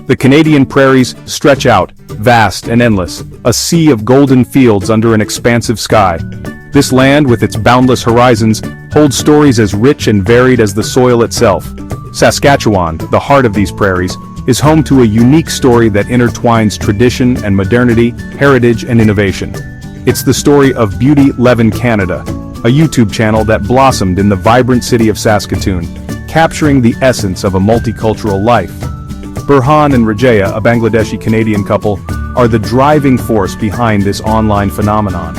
The Canadian prairies stretch out, vast and endless, a sea of golden fields under an expansive sky. This land, with its boundless horizons, holds stories as rich and varied as the soil itself. Saskatchewan, the heart of these prairies, is home to a unique story that intertwines tradition and modernity, heritage and innovation. It's the story of Beautyleven Canada, a YouTube channel that blossomed in the vibrant city of Saskatoon, capturing the essence of a multicultural life. Burhan and Rajaya, a Bangladeshi-Canadian couple, are the driving force behind this online phenomenon.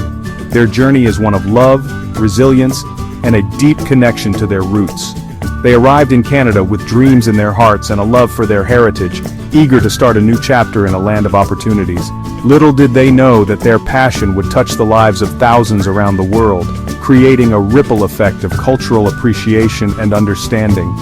Their journey is one of love, resilience, and a deep connection to their roots. They arrived in Canada with dreams in their hearts and a love for their heritage, eager to start a new chapter in a land of opportunities. Little did they know that their passion would touch the lives of thousands around the world, creating a ripple effect of cultural appreciation and understanding.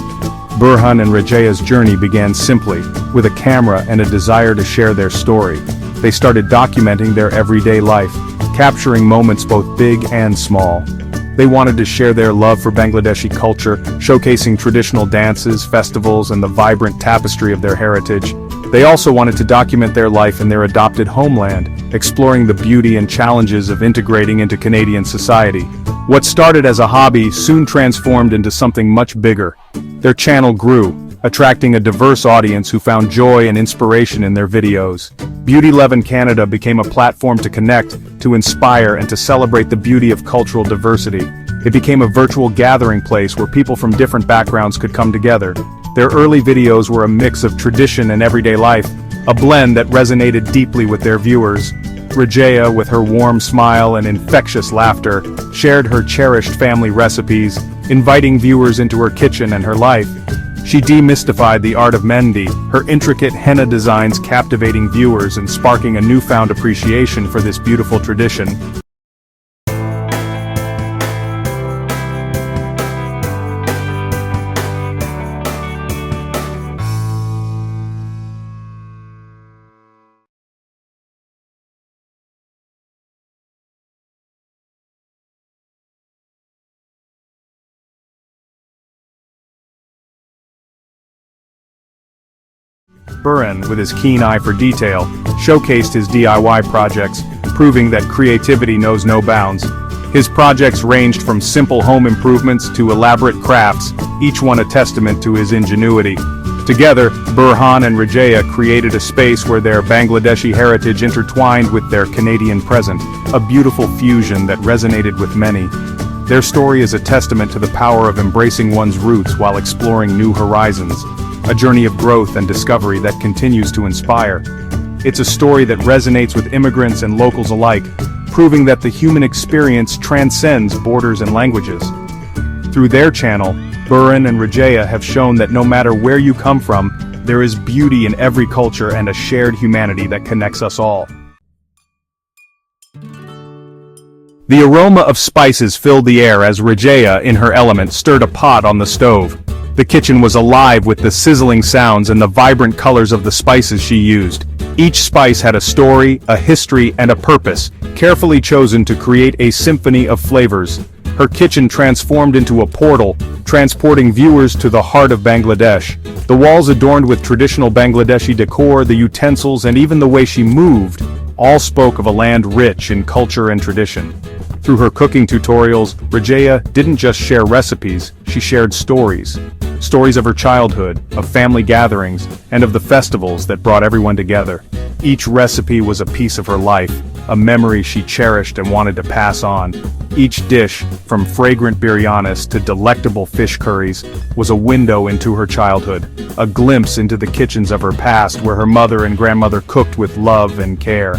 Burhan and Rajaya's journey began simply, with a camera and a desire to share their story. They started documenting their everyday life, capturing moments both big and small. They wanted to share their love for Bangladeshi culture, showcasing traditional dances, festivals, and the vibrant tapestry of their heritage. They also wanted to document their life in their adopted homeland, exploring the beauty and challenges of integrating into Canadian society. What started as a hobby soon transformed into something much bigger. Their channel grew, attracting a diverse audience who found joy and inspiration in their videos. Beautyleven Canada became a platform to connect, to inspire, and to celebrate the beauty of cultural diversity. It became a virtual gathering place where people from different backgrounds could come together. Their early videos were a mix of tradition and everyday life, a blend that resonated deeply with their viewers. Rajaya, with her warm smile and infectious laughter, shared her cherished family recipes, inviting viewers into her kitchen and her life. She demystified the art of mehndi, her intricate henna designs captivating viewers and sparking a newfound appreciation for this beautiful tradition. Burhan, with his keen eye for detail, showcased his DIY projects, proving that creativity knows no bounds. His projects ranged from simple home improvements to elaborate crafts, each one a testament to his ingenuity. Together, Burhan and Rajaya created a space where their Bangladeshi heritage intertwined with their Canadian present, a beautiful fusion that resonated with many. Their story is a testament to the power of embracing one's roots while exploring new horizons. A journey of growth and discovery that continues to inspire. It's a story that resonates with immigrants and locals alike, proving that the human experience transcends borders and languages. Through their channel, Burhan and Rajaya have shown that no matter where you come from, there is beauty in every culture and a shared humanity that connects us all. The aroma of spices filled the air as Rajaya, in her element, stirred a pot on the stove. The kitchen was alive with the sizzling sounds and the vibrant colors of the spices she used. Each spice had a story, a history, and a purpose, carefully chosen to create a symphony of flavors. Her kitchen transformed into a portal, transporting viewers to the heart of Bangladesh. The walls adorned with traditional Bangladeshi decor, the utensils, and even the way she moved, all spoke of a land rich in culture and tradition. Through her cooking tutorials, Rajaya didn't just share recipes, she shared stories. Stories of her childhood, of family gatherings, and of the festivals that brought everyone together. Each recipe was a piece of her life, a memory she cherished and wanted to pass on. Each dish, from fragrant biryanis to delectable fish curries, was a window into her childhood, a glimpse into the kitchens of her past where her mother and grandmother cooked with love and care.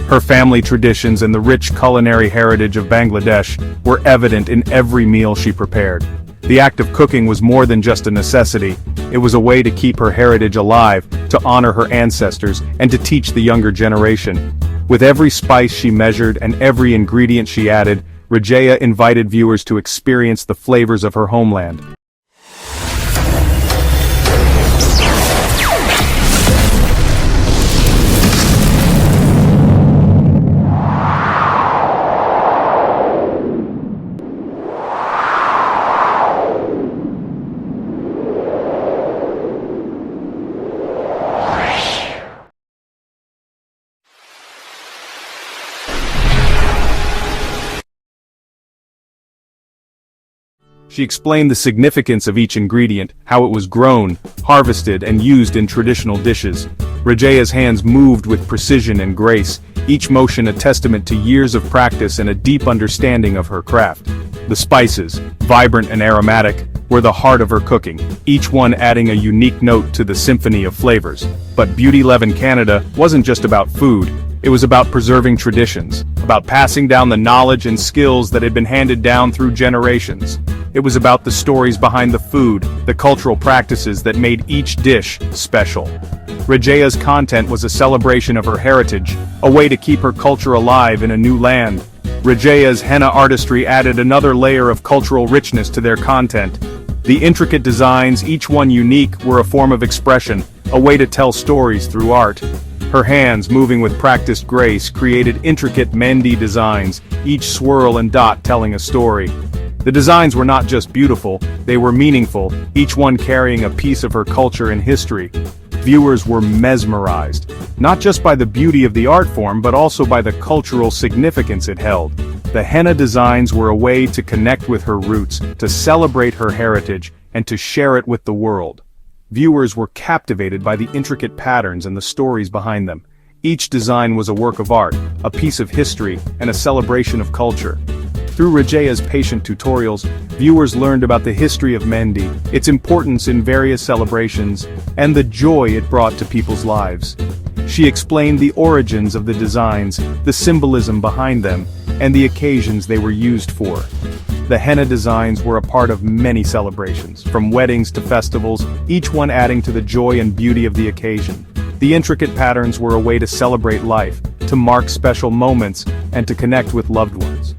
Her family traditions and the rich culinary heritage of Bangladesh were evident in every meal she prepared. The act of cooking was more than just a necessity, it was a way to keep her heritage alive, to honor her ancestors, and to teach the younger generation. With every spice she measured and every ingredient she added, Rajaya invited viewers to experience the flavors of her homeland. She explained the significance of each ingredient, how it was grown, harvested, and used in traditional dishes. Rajaya's hands moved with precision and grace, each motion a testament to years of practice and a deep understanding of her craft. The spices, vibrant and aromatic, were the heart of her cooking, each one adding a unique note to the symphony of flavors. But Beautyleven Canada wasn't just about food, it was about preserving traditions, about passing down the knowledge and skills that had been handed down through generations. It was about the stories behind the food, the cultural practices that made each dish special. Rajaya's content was a celebration of her heritage, a way to keep her culture alive in a new land. Rajaya's henna artistry added another layer of cultural richness to their content. The intricate designs, each one unique, were a form of expression, a way to tell stories through art. Her hands, moving with practiced grace, created intricate mehndi designs, each swirl and dot telling a story. The designs were not just beautiful, they were meaningful, each one carrying a piece of her culture and history. Viewers were mesmerized, not just by the beauty of the art form but also by the cultural significance it held. The henna designs were a way to connect with her roots, to celebrate her heritage, and to share it with the world. Viewers were captivated by the intricate patterns and the stories behind them. Each design was a work of art, a piece of history, and a celebration of culture. Through Rajaya's patient tutorials, viewers learned about the history of mehndi, its importance in various celebrations, and the joy it brought to people's lives. She explained the origins of the designs, the symbolism behind them, and the occasions they were used for. The henna designs were a part of many celebrations, from weddings to festivals, each one adding to the joy and beauty of the occasion. The intricate patterns were a way to celebrate life, to mark special moments, and to connect with loved ones.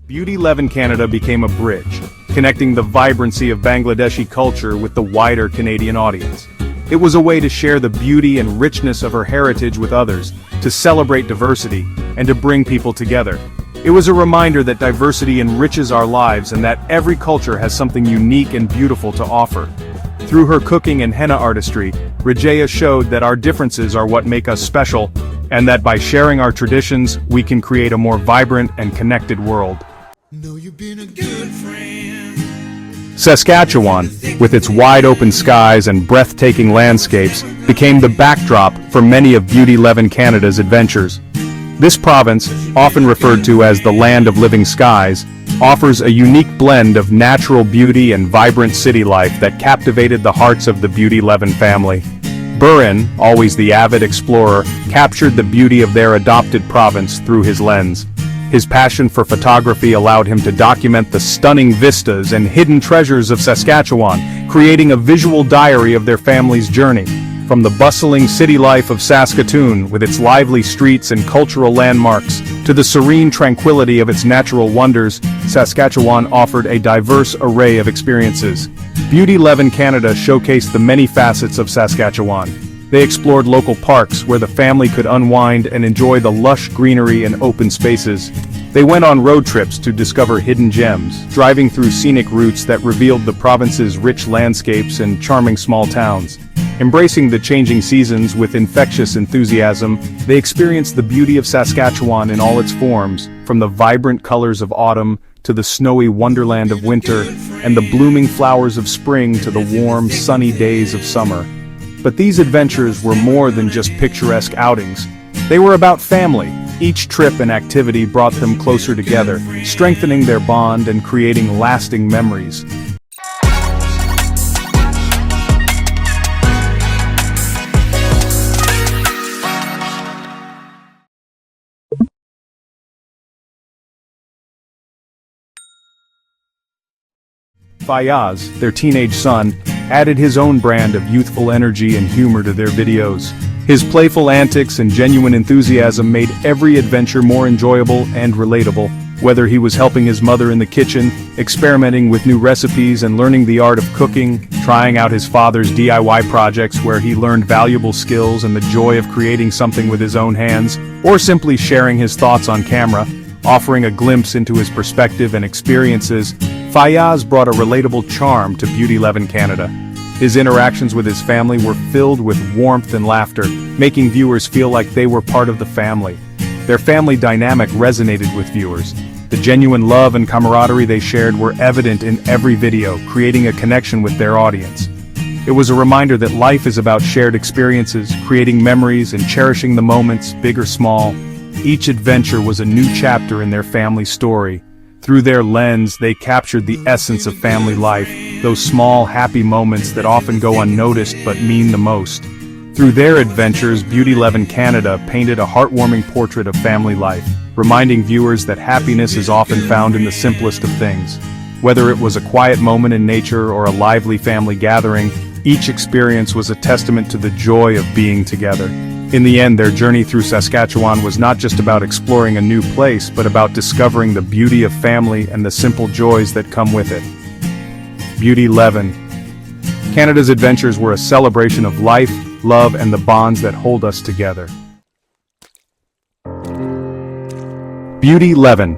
Beautyleven Canada became a bridge, connecting the vibrancy of Bangladeshi culture with the wider Canadian audience. It was a way to share the beauty and richness of her heritage with others, to celebrate diversity, and to bring people together. It was a reminder that diversity enriches our lives and that every culture has something unique and beautiful to offer. Through her cooking and henna artistry, Rajaya showed that our differences are what make us special, and that by sharing our traditions, we can create a more vibrant and connected world. Know you've been a good friend. Saskatchewan, with its wide-open skies and breathtaking landscapes, became the backdrop for many of Beautyleven Canada's adventures. This province, often referred to as the Land of Living Skies, offers a unique blend of natural beauty and vibrant city life that captivated the hearts of the Beautyleven family. Burin, always the avid explorer, captured the beauty of their adopted province through his lens. His passion for photography allowed him to document the stunning vistas and hidden treasures of Saskatchewan, creating a visual diary of their family's journey. From the bustling city life of Saskatoon, with its lively streets and cultural landmarks, to the serene tranquility of its natural wonders, Saskatchewan offered a diverse array of experiences. Beautyleven Canada showcased the many facets of Saskatchewan. They explored local parks where the family could unwind and enjoy the lush greenery and open spaces. They went on road trips to discover hidden gems, driving through scenic routes that revealed the province's rich landscapes and charming small towns. Embracing the changing seasons with infectious enthusiasm, they experienced the beauty of Saskatchewan in all its forms, from the vibrant colors of autumn to the snowy wonderland of winter, and the blooming flowers of spring to the warm, sunny days of summer. But these adventures were more than just picturesque outings. They were about family. Each trip and activity brought them closer together, strengthening their bond and creating lasting memories. Fayaz, their teenage son, added his own brand of youthful energy and humor to their videos. His playful antics and genuine enthusiasm made every adventure more enjoyable and relatable, whether he was helping his mother in the kitchen, experimenting with new recipes and learning the art of cooking, trying out his father's DIY projects where he learned valuable skills and the joy of creating something with his own hands, or simply sharing his thoughts on camera, offering a glimpse into his perspective and experiences. Fayaz brought a relatable charm to Beautyleven Canada. His interactions with his family were filled with warmth and laughter, making viewers feel like they were part of the family. Their family dynamic resonated with viewers. The genuine love and camaraderie they shared were evident in every video, creating a connection with their audience. It was a reminder that life is about shared experiences, creating memories and cherishing the moments, big or small. Each adventure was a new chapter in their family story. Through their lens, they captured the essence of family life, those small, happy moments that often go unnoticed but mean the most. Through their adventures, Beautyleven Canada painted a heartwarming portrait of family life, reminding viewers that happiness is often found in the simplest of things. Whether it was a quiet moment in nature or a lively family gathering, each experience was a testament to the joy of being together. In the end, their journey through Saskatchewan was not just about exploring a new place, but about discovering the beauty of family and the simple joys that come with it. Beautyleven Canada's adventures were a celebration of life, love, and the bonds that hold us together. Beautyleven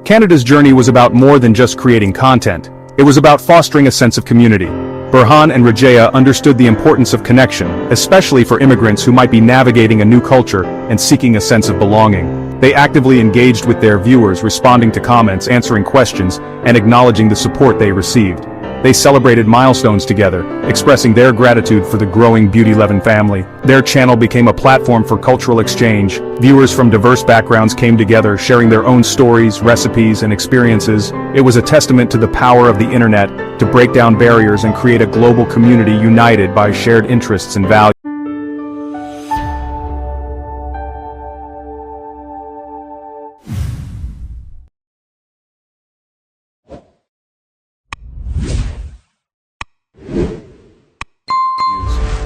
Canada's journey was about more than just creating content. It was about fostering a sense of community. Burhan and Rajaya understood the importance of connection, especially for immigrants who might be navigating a new culture and seeking a sense of belonging. They actively engaged with their viewers, responding to comments, answering questions, and acknowledging the support they received. They celebrated milestones together, expressing their gratitude for the growing Beautyleven family. Their channel became a platform for cultural exchange. Viewers from diverse backgrounds came together, sharing their own stories, recipes, and experiences. It was a testament to the power of the internet to break down barriers and create a global community united by shared interests and values.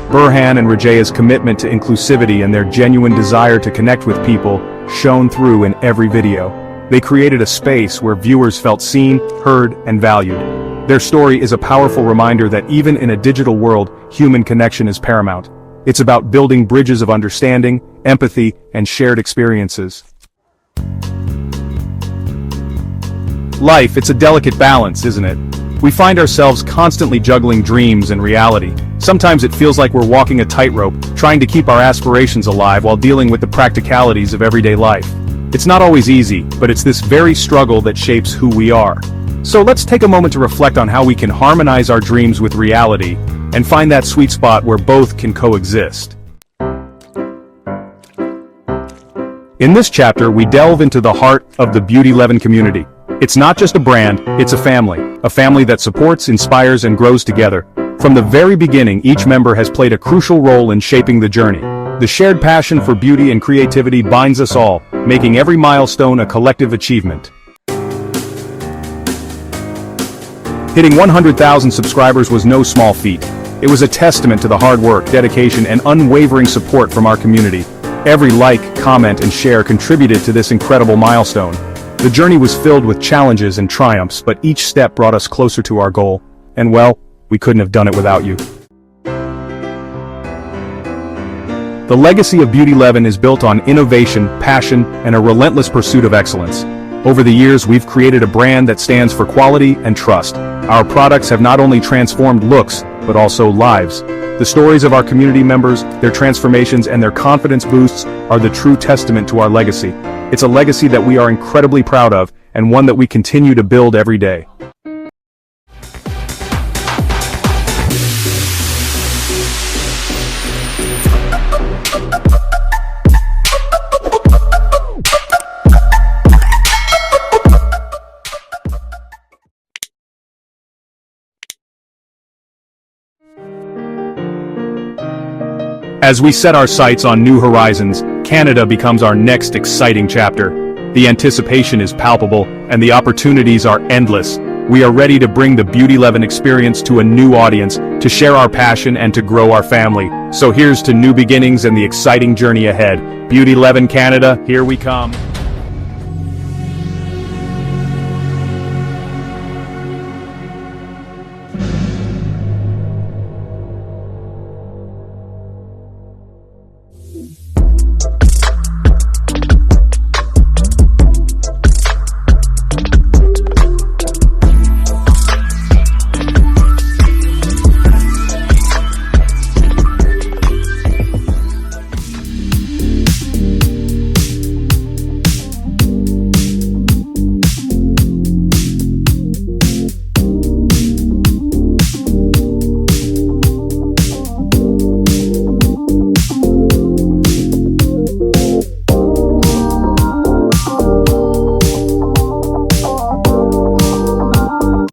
Burhan and Rajaya's commitment to inclusivity and their genuine desire to connect with people shone through in every video. They created a space where viewers felt seen, heard, and valued. Their story is a powerful reminder that even in a digital world, human connection is paramount. It's about building bridges of understanding, empathy, and shared experiences. Life, it's a delicate balance, isn't it? We find ourselves constantly juggling dreams and reality. Sometimes it feels like we're walking a tightrope, trying to keep our aspirations alive while dealing with the practicalities of everyday life. It's not always easy, but it's this very struggle that shapes who we are. So let's take a moment to reflect on how we can harmonize our dreams with reality, and find that sweet spot where both can coexist. In this chapter, we delve into the heart of the Beautyleven community. It's not just a brand, it's a family that supports, inspires, and grows together. From the very beginning, each member has played a crucial role in shaping the journey. The shared passion for beauty and creativity binds us all, making every milestone a collective achievement. Hitting 100,000 subscribers was no small feat. It was a testament to the hard work, dedication, and unwavering support from our community. Every like, comment, and share contributed to this incredible milestone. The journey was filled with challenges and triumphs, but each step brought us closer to our goal. And well, we couldn't have done it without you. The legacy of Beautyleven is built on innovation, passion, and a relentless pursuit of excellence. Over the years, we've created a brand that stands for quality and trust. Our products have not only transformed looks, but also lives. The stories of our community members, their transformations, and their confidence boosts are the true testament to our legacy. It's a legacy that we are incredibly proud of, and one that we continue to build every day. As we set our sights on new horizons, Canada becomes our next exciting chapter. The anticipation is palpable, and the opportunities are endless. We are ready to bring the Beautyleven experience to a new audience, to share our passion and to grow our family. So here's to new beginnings and the exciting journey ahead. Beautyleven Canada, here we come.